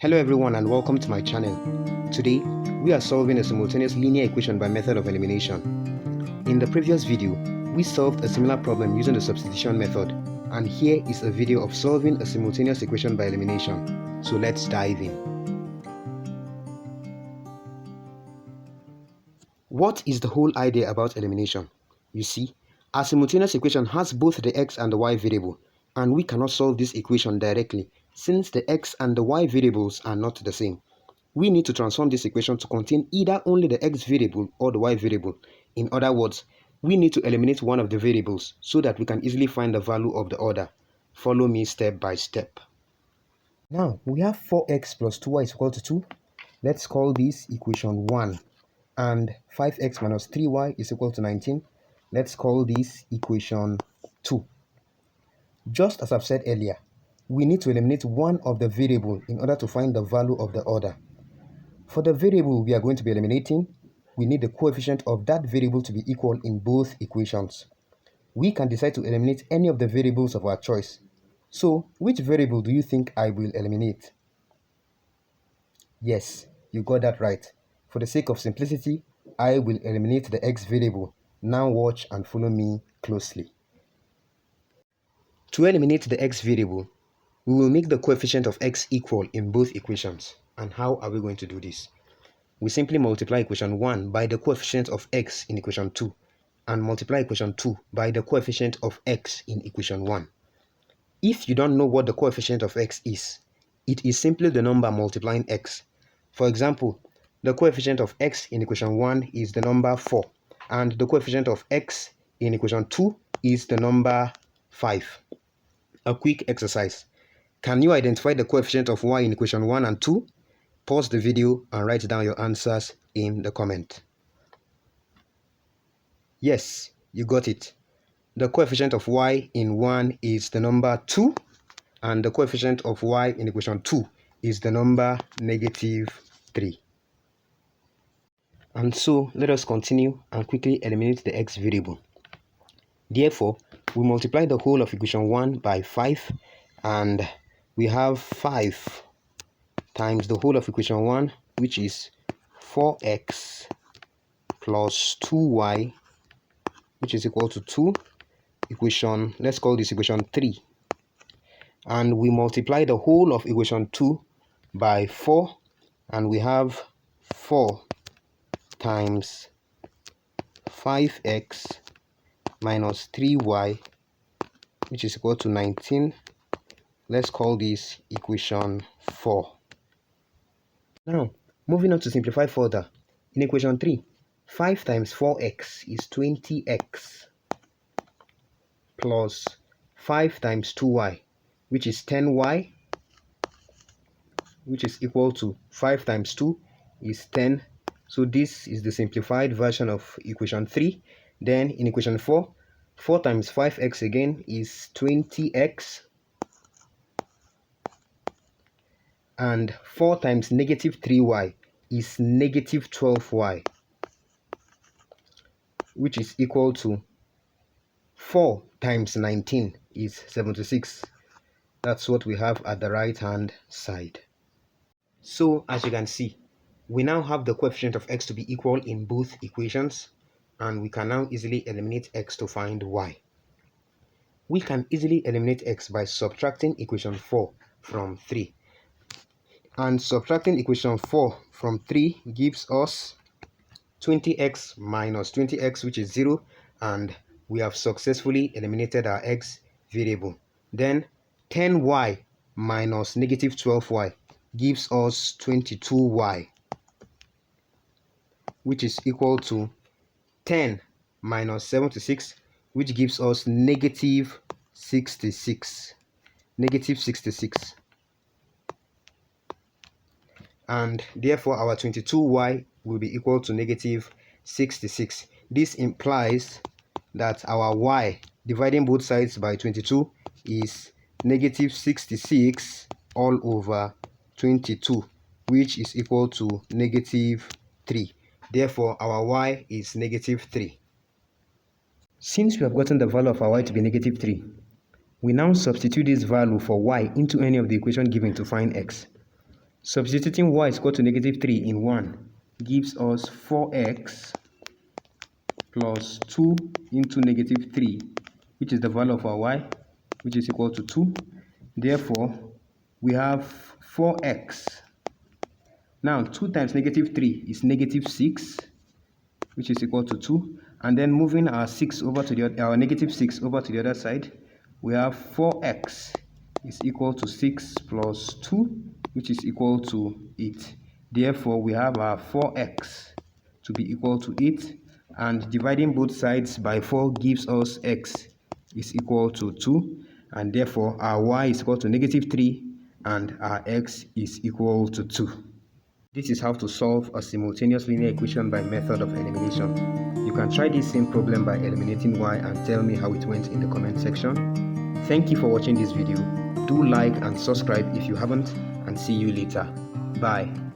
Hello everyone and welcome to my channel. Today, we are solving a simultaneous linear equation by method of elimination. In the previous video, we solved a similar problem using the substitution method, and here is a video of solving a simultaneous equation by elimination. So let's dive in. What is the whole idea about elimination? You see, our simultaneous equation has both the x and the y variable, and we cannot solve this equation directly since the x and the y variables are not the same. We need to transform this equation to contain either only the x variable or the y variable. In other words, we need to eliminate one of the variables so that we can easily find the value of the other. Follow me step by step. Now, we have 4x plus 2y is equal to 2. Let's call this equation 1. And 5x minus 3y is equal to 19. Let's call this equation 2. Just as I've said earlier, we need to eliminate one of the variable in order to find the value of the other. For the variable we are going to be eliminating, we need the coefficient of that variable to be equal in both equations. We can decide to eliminate any of the variables of our choice. So, which variable do you think I will eliminate? Yes, you got that right. For the sake of simplicity, I will eliminate the x variable. Now watch and follow me closely. To eliminate the x variable, we will make the coefficient of x equal in both equations. And how are we going to do this? We simply multiply equation 1 by the coefficient of x in equation 2 and multiply equation 2 by the coefficient of x in equation 1. If you don't know what the coefficient of x is, it is simply the number multiplying x. For example, the coefficient of x in equation 1 is the number 4 and the coefficient of x in equation 2 is the number 5. A quick exercise. Can you identify the coefficient of y in equation 1 and 2? Pause the video and write down your answers in the comment. Yes, you got it. The coefficient of y in 1 is the number 2 and the coefficient of y in equation 2 is the number -3. And so let us continue and quickly eliminate the x variable. Therefore, we multiply the whole of equation 1 by 5 and we have 5 times the whole of equation 1, which is 4x plus 2y, which is equal to 2. Equation, let's call this equation 3. And we multiply the whole of equation 2 by 4, and we have 4 times 5x minus 3y, which is equal to 19. Let's call this equation 4. Now, moving on to simplify further. In equation 3, 5 times 4x is 20x plus 5 times 2y, which is 10y, which is equal to 5 times 2 is 10. So this is the simplified version of equation 3. Then in equation 4, 4 times 5x again is 20x. And 4 times -3y is -12y, which is equal to 4 times 19 is 76. That's what we have at the right hand side. So as you can see, we now have the coefficient of x to be equal in both equations, and we can now easily eliminate x to find y. We can easily eliminate x by subtracting equation 4 from 3. And subtracting equation 4 from 3 gives us 20x minus 20x, which is 0, and we have successfully eliminated our x variable. Then 10y minus -12y gives us 22y, which is equal to 10 minus 76, which gives us -66. And therefore our 22y will be equal to -66. This implies that our y dividing both sides by 22 is -66 all over 22, which is equal to -3. Therefore our y is -3. Since we have gotten the value of our y to be -3, we now substitute this value for y into any of the equation given to find x. Substituting y is equal to negative 3 in 1 gives us 4x plus 2 into negative 3, which is the value of our y, which is equal to 2. Therefore, we have 4x. Now, 2 times negative 3 is negative 6, which is equal to 2. And then moving our negative 6 over to the other side, we have 4x is equal to 6 plus 2, which is equal to 8. Therefore, we have our 4x to be equal to 8, and dividing both sides by 4 gives us x is equal to 2, and therefore our y is equal to negative 3 and our x is equal to 2. This is how to solve a simultaneous linear equation by method of elimination. You can try this same problem by eliminating y and tell me how it went in the comment section. Thank you for watching this video. Do like and subscribe if you haven't, and see you later. Bye.